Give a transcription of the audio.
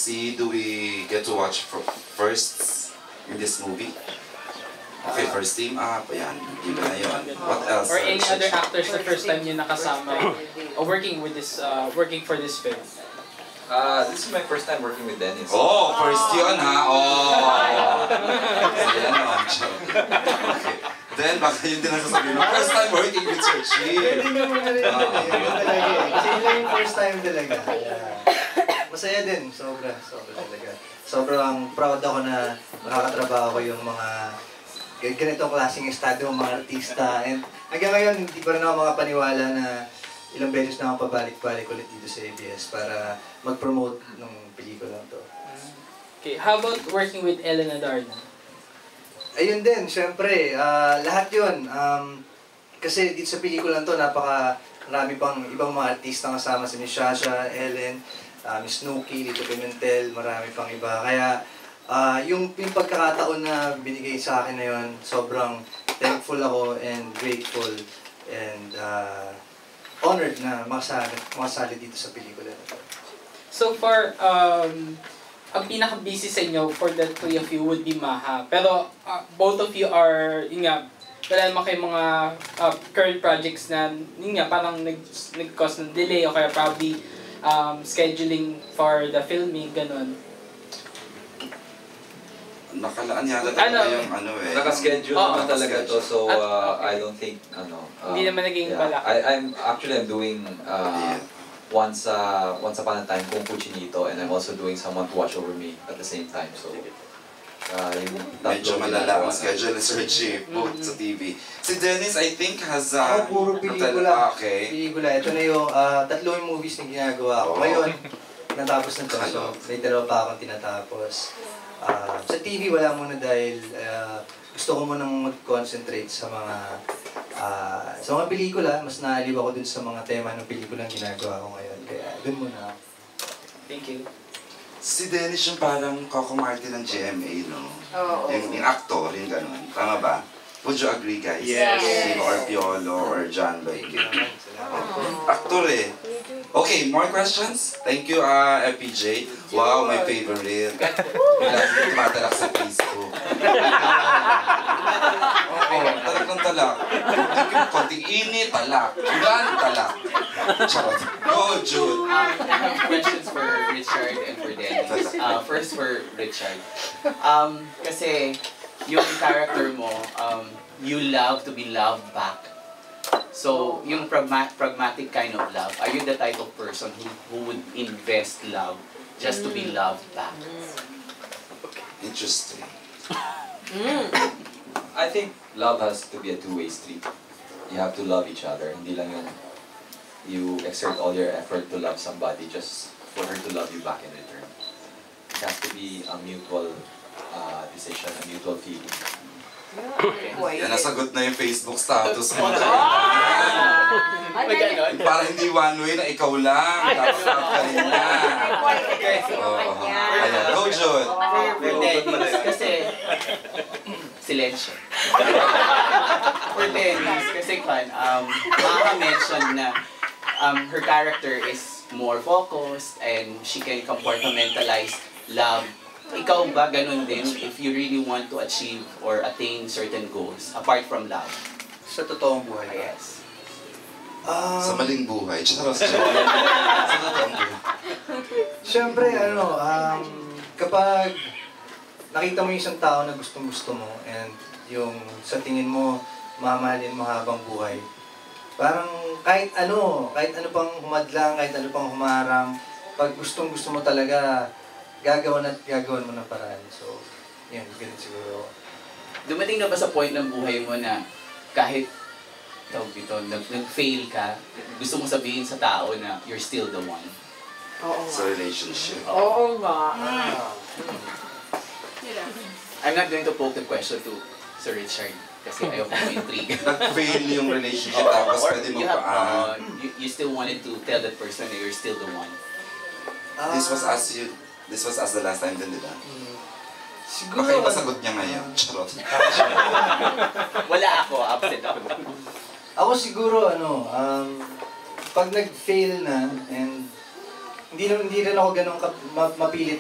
C, do we get to watch firsts in this movie? Okay, first team up, ayan, iba na yun. What else? Or any other actors the first time nyo nakasama working for this film? This is my first time working with Dennis. Oh, first yun ha? Oh! So yan o. Okay. Then, baka yun din ang sasabihin mo, first time working with Sir Chief. Hindi nyo muna rin talaga eh. Kasi yun lang yung first time talaga. Masaya din, sobra talaga. Sobrang proud ako na nakakatrabaho ko yung mga ganitong klaseng estado, mga artista. And hanggang ngayon, hindi pa rin ako makapaniwala na ilang beses na ako pabalik-balik ulit dito sa ABS para mag-promote ng pelikula to. Okay, how about working with Elena Darna? Ayun din, syempre, lahat yun. Kasi dito sa pelikula to, marami pang ibang mga artista kasama si Miss Shasha, Ellen, Miss Nuki, Lito Pimentel, marami pang iba. Kaya yung pagkakataon na binigay sa akin na yun, sobrang thankful ako and grateful and honored na makasali dito sa pelikula na to. So far, ang pinaka-busy sa inyo for the three of you would be Maha. Pero both of you are, yun nga, wala naman kayong mga current projects na, yun nga, parang nag-cause ng delay o kaya probably scheduling for the filming, ganun. Nakalaan yata talaga yung Naka-schedule naman talaga to, so I don't think, hindi naman naging balak. I'm doing once upon a time Kung Fu Chinito, and I'm also doing Someone to Watch Over Me at the same time. So medyo malala ang schedule ni Sir Chief, both sa TV. Si Dennis, I think, has puro pelikula. Okay. Pelikula. Ito na yung tatlong movies na ginagawa ko. Ngayon, natapos na to. So, may dalawa pa akong tinatapos. Sa TV, wala muna dahil gusto ko munang mag-concentrate sa mga pelikula. Mas naaliw ako dun sa mga tema ng pelikulang ginagawa ko ngayon. Kaya dun muna. Thank you. Si Dennis yung parang Coco Martin ng GMA, no? Oo. Yung actor, yung gano'n. Tama ba? Would you agree, guys? Yes. Or Piolo, or John Lloyd. Actor eh. Okay, more questions? Thank you, FPJ. Wow, my favorite. Bilang tumatalak sa Facebook. Oo, talagang talak. Konting init, talak. Ulan, talak. Charot. Go, Jude. I have questions for Richard and for Dennis. First for Richard. Kasi yung character mo, you love to be loved back. So, yung pragmatic kind of love, are you the type of person who would invest love just to be loved back? Interesting. I think love has to be a two-way street. You have to love each other. Hindi lang yung you exert all your effort to love somebody just for her to love you back in return. It has to be a mutual decision, a mutual feeling. Yan, nasagot na yung Facebook status mo. Para hindi one way na ikaw lang. Tapos ka rin lang. Ayan, go, Jude. For Dennis, kasi silensyo. For Dennis, kasi Maha-mention na her character is more focused and she can compartmentalize love. Ikaw ba ganun din if you really want to achieve or attain certain goals apart from love? Sa totoong buhay. Yes. Sa maling buhay. Charot. Sa totoong buhay. Siyempre, kapag nakita mo yung isang tao na gustong-gusto mo and yung sa tingin mo, mamahalin mo habang buhay, parang kahit ano pang humadlang, kahit ano pang humarang, pag gustong-gusto mo talaga, gagawan mo ng paraan. So, yun, ganun siguro. Dumating na ba sa point ng buhay mo na kahit nag-fail ka, gusto mo sabihin sa tao na you're still the one? Oo Sa relationship. Oo nga. I'm not going to poke the question to Sir Richard kasi ayoko mo intrigue. Nag-fail yung relationship tapos Or pwede mo you still wanted to tell that person that you're still the one. This was us the last time din, di ba? Siguro, Baka iba sagot niya ngayon. Charot. Wala ako, absent ako. Ako siguro, pag nag-fail na, and hindi rin ako ganun mapilit